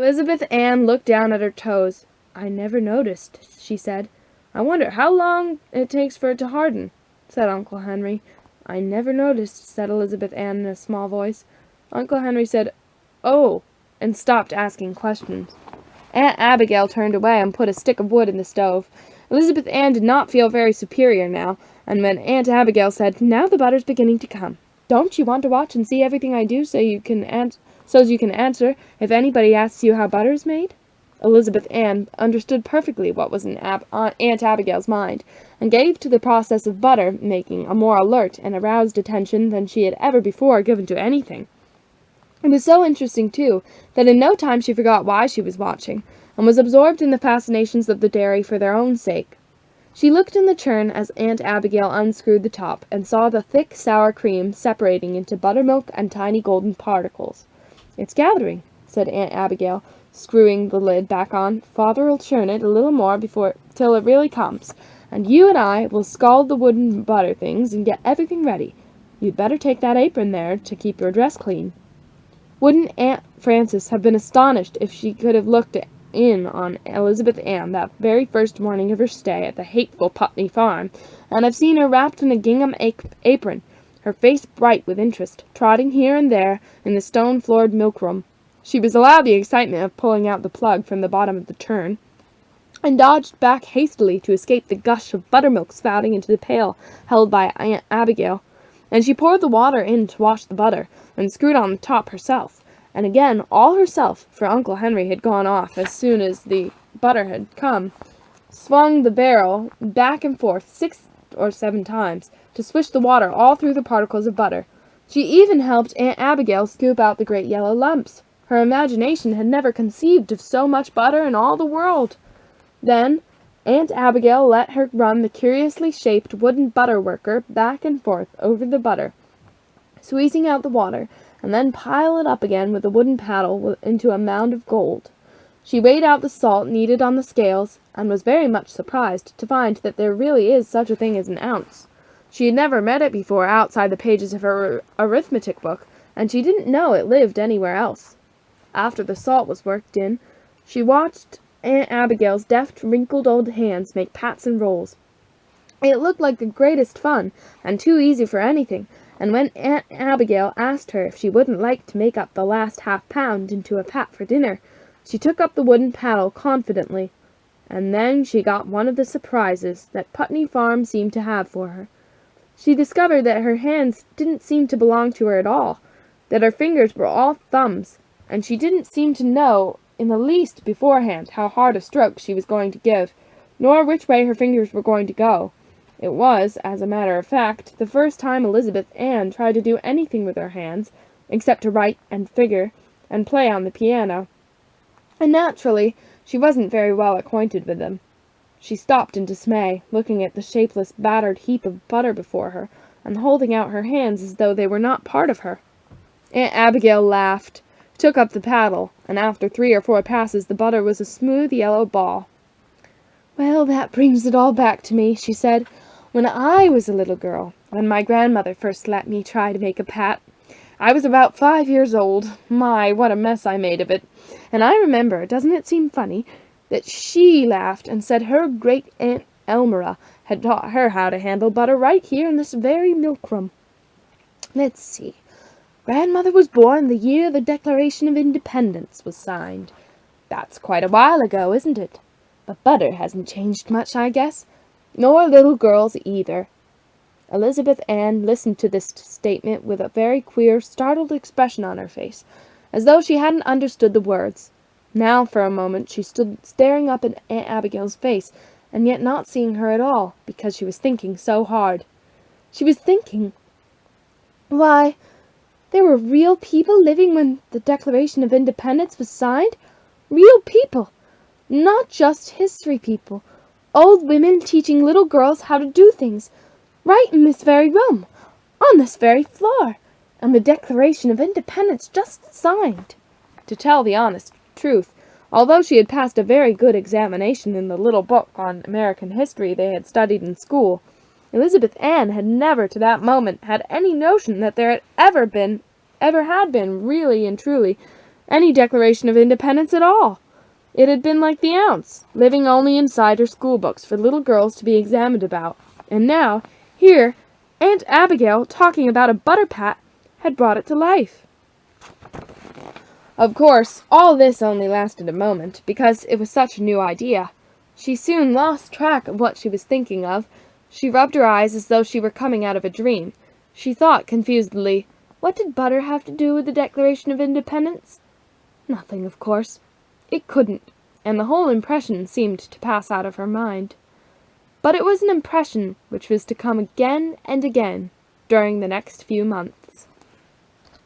Elizabeth Ann looked down at her toes. "I never noticed," she said. "I wonder how long it takes for it to harden," said Uncle Henry. "I never noticed," said Elizabeth Ann in a small voice. Uncle Henry said, "Oh," and stopped asking questions. Aunt Abigail turned away and put a stick of wood in the stove. Elizabeth Ann did not feel very superior now, and when Aunt Abigail said, "Now the butter's beginning to come. Don't you want to watch and see everything I do so's you can answer if anybody asks you how butter is made?" Elizabeth Ann understood perfectly what was in Aunt Abigail's mind, and gave to the process of butter making a more alert and aroused attention than she had ever before given to anything. It was so interesting, too, that in no time she forgot why she was watching, and was absorbed in the fascinations of the dairy for their own sake. She looked in the churn as Aunt Abigail unscrewed the top, and saw the thick, sour cream separating into buttermilk and tiny golden particles. "It's gathering," said Aunt Abigail, screwing the lid back on. "Father'll churn it a little more till it really comes, and you and I will scald the wooden butter things and get everything ready. You'd better take that apron there to keep your dress clean." Wouldn't Aunt Frances have been astonished if she could have looked in on Elizabeth Ann that very first morning of her stay at the hateful Putney Farm, and have seen her wrapped in a gingham apron, her face bright with interest, trotting here and there in the stone-floored milk-room. She was allowed the excitement of pulling out the plug from the bottom of the churn, and dodged back hastily to escape the gush of buttermilk spouting into the pail held by Aunt Abigail. And she poured the water in to wash the butter, and screwed on the top herself, and again all herself, for Uncle Henry had gone off as soon as the butter had come, swung the barrel back and forth 6 or 7 times, to swish the water all through the particles of butter. She even helped Aunt Abigail scoop out the great yellow lumps. Her imagination had never conceived of so much butter in all the world. Then Aunt Abigail let her run the curiously shaped wooden butter worker back and forth over the butter, squeezing out the water, and then pile it up again with a wooden paddle into a mound of gold. She weighed out the salt needed on the scales, and was very much surprised to find that there really is such a thing as an ounce. She had never met it before outside the pages of her arithmetic book, and she didn't know it lived anywhere else. After the salt was worked in, she watched Aunt Abigail's deft, wrinkled old hands make pats and rolls. It looked like the greatest fun, and too easy for anything, and when Aunt Abigail asked her if she wouldn't like to make up the last half-pound into a pat for dinner, she took up the wooden paddle confidently. And then she got one of the surprises that Putney Farm seemed to have for her. She discovered that her hands didn't seem to belong to her at all, that her fingers were all thumbs, and she didn't seem to know in the least beforehand how hard a stroke she was going to give, nor which way her fingers were going to go. It was, as a matter of fact, the first time Elizabeth Ann tried to do anything with her hands, except to write and figure and play on the piano, and naturally she wasn't very well acquainted with them. She stopped in dismay, looking at the shapeless, battered heap of butter before her, and holding out her hands as though they were not part of her. Aunt Abigail laughed, took up the paddle, and after 3 or 4 passes the butter was a smooth yellow ball. "Well, that brings it all back to me," she said. "When I was a little girl, when my grandmother first let me try to make a pat, I was about 5 years old. My, what a mess I made of it. And I remember, doesn't it seem funny, that she laughed and said her great-aunt Elmira had taught her how to handle butter right here in this very milk-room. Let's see. Grandmother was born the year the Declaration of Independence was signed. That's quite a while ago, isn't it? But butter hasn't changed much, I guess. Nor little girls either." Elizabeth Ann listened to this statement with a very queer, startled expression on her face, as though she hadn't understood the words. Now, for a moment, she stood staring up at Aunt Abigail's face, and yet not seeing her at all, because she was thinking so hard. She was thinking, why, there were real people living when the Declaration of Independence was signed. Real people. Not just history people. Old women teaching little girls how to do things. Right in this very room. On this very floor. And the Declaration of Independence just signed. To tell the honest truth, although she had passed a very good examination in the little book on American history they had studied in school, Elizabeth Ann had never to that moment had any notion that there had ever had been, really and truly, any Declaration of Independence at all. It had been like the ounce, living only inside her schoolbooks for little girls to be examined about. And now, here, Aunt Abigail, talking about a butter pat, had brought it to life. Of course, all this only lasted a moment, because it was such a new idea. She soon lost track of what she was thinking of. She rubbed her eyes as though she were coming out of a dream. She thought confusedly, what did butter have to do with the Declaration of Independence? Nothing, of course. It couldn't, and the whole impression seemed to pass out of her mind. But it was an impression which was to come again and again during the next few months.